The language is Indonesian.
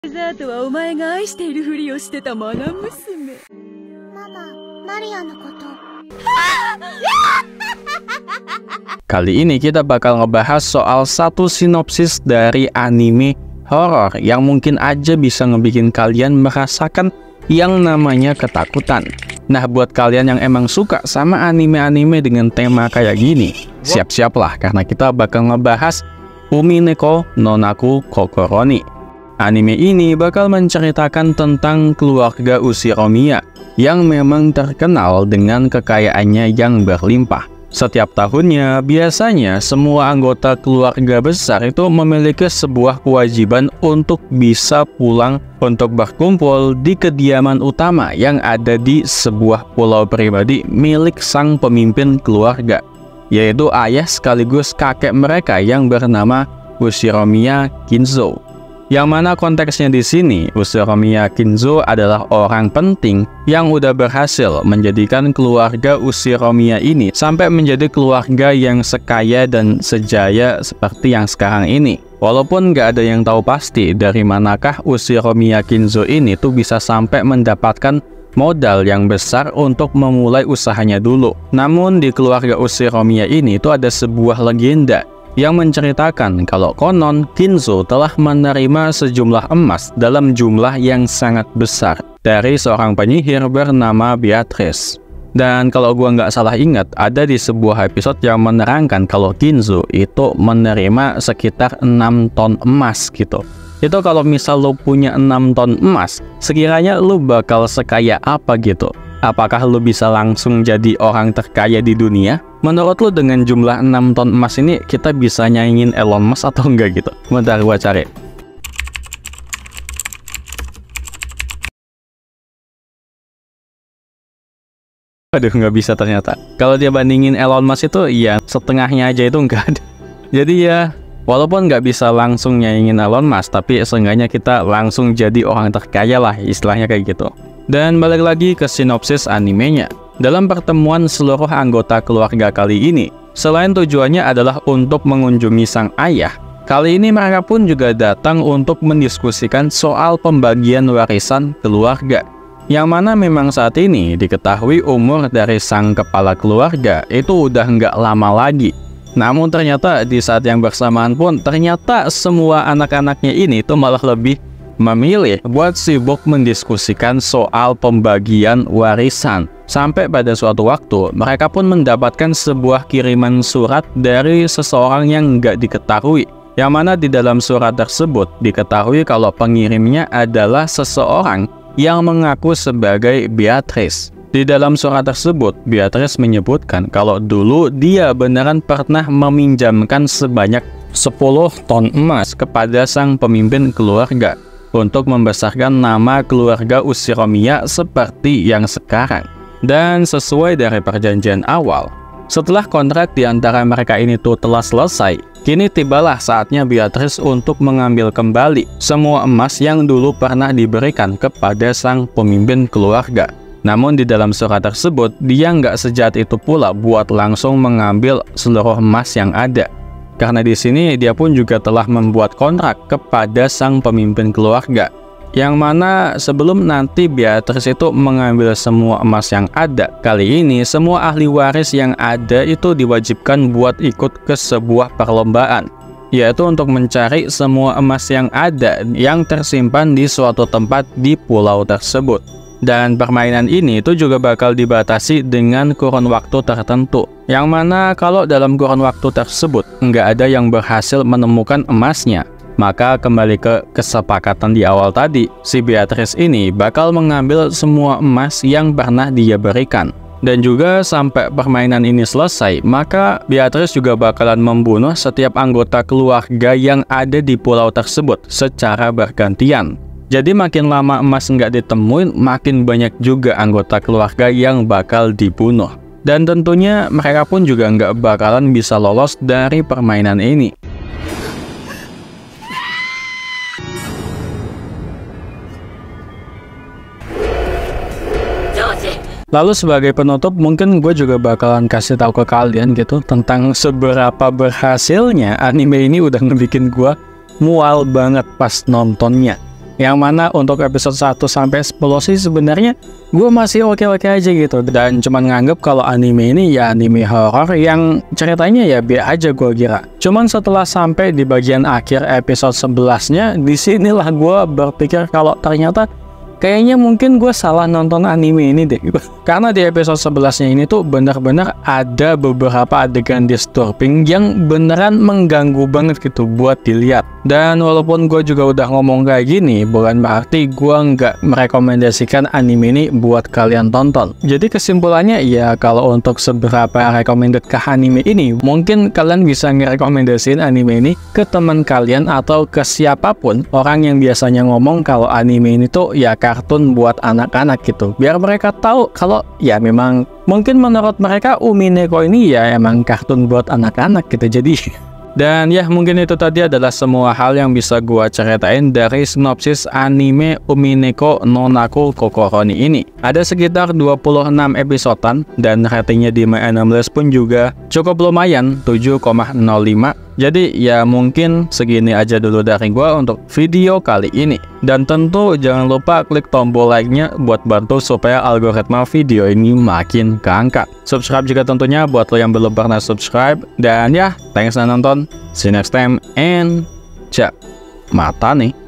デザートはお前が愛しているふりをしてたマナ娘。ママ、マリアのこと。Kali ini kita bakal ngebahas soal satu sinopsis dari anime horor yang mungkin aja bisa ngebikin kalian merasakan yang namanya ketakutan. Nah, buat kalian yang emang suka sama anime-anime dengan tema kayak gini, siap-siaplah karena kita bakal ngebahas Umineko no Naku Kokoro ni. Anime ini bakal menceritakan tentang keluarga Ushiromiya yang memang terkenal dengan kekayaannya yang berlimpah. Setiap tahunnya, biasanya semua anggota keluarga besar itu memiliki sebuah kewajiban untuk bisa pulang untuk berkumpul di kediaman utama yang ada di sebuah pulau pribadi milik sang pemimpin keluarga, yaitu ayah sekaligus kakek mereka yang bernama Ushiromiya Kinzo. Yang mana konteksnya di sini, Ushiromiya Kinzo adalah orang penting yang udah berhasil menjadikan keluarga Ushiromiya ini sampai menjadi keluarga yang sekaya dan sejaya seperti yang sekarang ini. Walaupun nggak ada yang tahu pasti dari manakah Ushiromiya Kinzo ini tuh bisa sampai mendapatkan modal yang besar untuk memulai usahanya dulu. Namun di keluarga Ushiromiya ini tuh ada sebuah legenda yang menceritakan kalau konon Kinzo telah menerima sejumlah emas dalam jumlah yang sangat besar dari seorang penyihir bernama Beatrice. Dan kalau gua nggak salah ingat, ada di sebuah episode yang menerangkan kalau Kinzo itu menerima sekitar 6 ton emas gitu. Itu kalau misal lo punya 6 ton emas, sekiranya lo bakal sekaya apa gitu? Apakah lo bisa langsung jadi orang terkaya di dunia? Menurut lo dengan jumlah 6 ton emas ini, kita bisa nyaingin Elon Musk atau enggak gitu? Bentar gua cari. Aduh, nggak bisa ternyata. Kalau dia bandingin Elon Musk itu, ya setengahnya aja itu nggak ada. Jadi ya, walaupun nggak bisa langsung nyaingin Elon Musk, tapi seenggaknya kita langsung jadi orang terkaya lah, istilahnya kayak gitu. Dan balik lagi ke sinopsis animenya. Dalam pertemuan seluruh anggota keluarga kali ini, selain tujuannya adalah untuk mengunjungi sang ayah, kali ini mereka pun juga datang untuk mendiskusikan soal pembagian warisan keluarga. Yang mana memang saat ini diketahui umur dari sang kepala keluarga itu udah nggak lama lagi. Namun ternyata di saat yang bersamaan pun ternyata semua anak-anaknya ini tuh malah lebih memilih buat sibuk mendiskusikan soal pembagian warisan. Sampai pada suatu waktu, mereka pun mendapatkan sebuah kiriman surat dari seseorang yang nggak diketahui. Yang mana di dalam surat tersebut diketahui kalau pengirimnya adalah seseorang yang mengaku sebagai Beatrice. Di dalam surat tersebut, Beatrice menyebutkan kalau dulu dia beneran pernah meminjamkan sebanyak 10 ton emas kepada sang pemimpin keluarga untuk membesarkan nama keluarga Ushiromiya seperti yang sekarang. Dan sesuai dari perjanjian awal, setelah kontrak di antara mereka ini tuh telah selesai, kini tibalah saatnya Beatrice untuk mengambil kembali semua emas yang dulu pernah diberikan kepada sang pemimpin keluarga. Namun di dalam surat tersebut, dia nggak sejahat itu pula buat langsung mengambil seluruh emas yang ada. Karena di sini dia pun juga telah membuat kontrak kepada sang pemimpin keluarga, yang mana sebelum nanti Beatrice itu mengambil semua emas yang ada, kali ini semua ahli waris yang ada itu diwajibkan buat ikut ke sebuah perlombaan, yaitu untuk mencari semua emas yang ada yang tersimpan di suatu tempat di pulau tersebut. Dan permainan ini itu juga bakal dibatasi dengan kurun waktu tertentu, yang mana kalau dalam kurun waktu tersebut nggak ada yang berhasil menemukan emasnya, maka kembali ke kesepakatan di awal tadi, si Beatrice ini bakal mengambil semua emas yang pernah dia berikan. Dan juga sampai permainan ini selesai, maka Beatrice juga bakalan membunuh setiap anggota keluarga yang ada di pulau tersebut secara bergantian. Jadi makin lama emas nggak ditemuin, makin banyak juga anggota keluarga yang bakal dibunuh. Dan tentunya mereka pun juga nggak bakalan bisa lolos dari permainan ini. Lalu sebagai penutup, mungkin gue juga bakalan kasih tahu ke kalian gitu tentang seberapa berhasilnya anime ini udah ngebikin gue mual banget pas nontonnya. Yang mana untuk episode 1 sampai 10 sih sebenarnya gue masih oke-oke aja gitu. Dan cuman nganggep kalau anime ini ya anime horror yang ceritanya ya biar aja gue kira. Cuman setelah sampai di bagian akhir episode 11-nya, disinilah gue berpikir kalau ternyata kayaknya mungkin gue salah nonton anime ini deh. Karena di episode 11-nya ini tuh benar-benar ada beberapa adegan disturbing yang beneran mengganggu banget gitu buat dilihat. Dan walaupun gue juga udah ngomong kayak gini, bukan berarti gue nggak merekomendasikan anime ini buat kalian tonton. Jadi kesimpulannya ya kalau untuk seberapa recommended ke anime ini, mungkin kalian bisa ngerekomendasiin anime ini ke teman kalian atau ke siapapun orang yang biasanya ngomong kalau anime ini tuh ya kartun buat anak-anak gitu. Biar mereka tahu kalau ya memang mungkin menurut mereka Umineko ini ya emang kartun buat anak-anak gitu. Jadi dan ya mungkin itu tadi adalah semua hal yang bisa gua ceritain dari sinopsis anime Umineko no Naku Kokoro ni ini. Ada sekitar 26 episodean dan ratingnya di My16 pun juga cukup lumayan, 7,05. Jadi ya mungkin segini aja dulu dari gua untuk video kali ini. Dan tentu jangan lupa klik tombol like-nya buat bantu supaya algoritma video ini makin keangkat. Subscribe juga tentunya buat lo yang belum pernah subscribe. Dan ya, thanks udah nonton. See you next time and mata nih.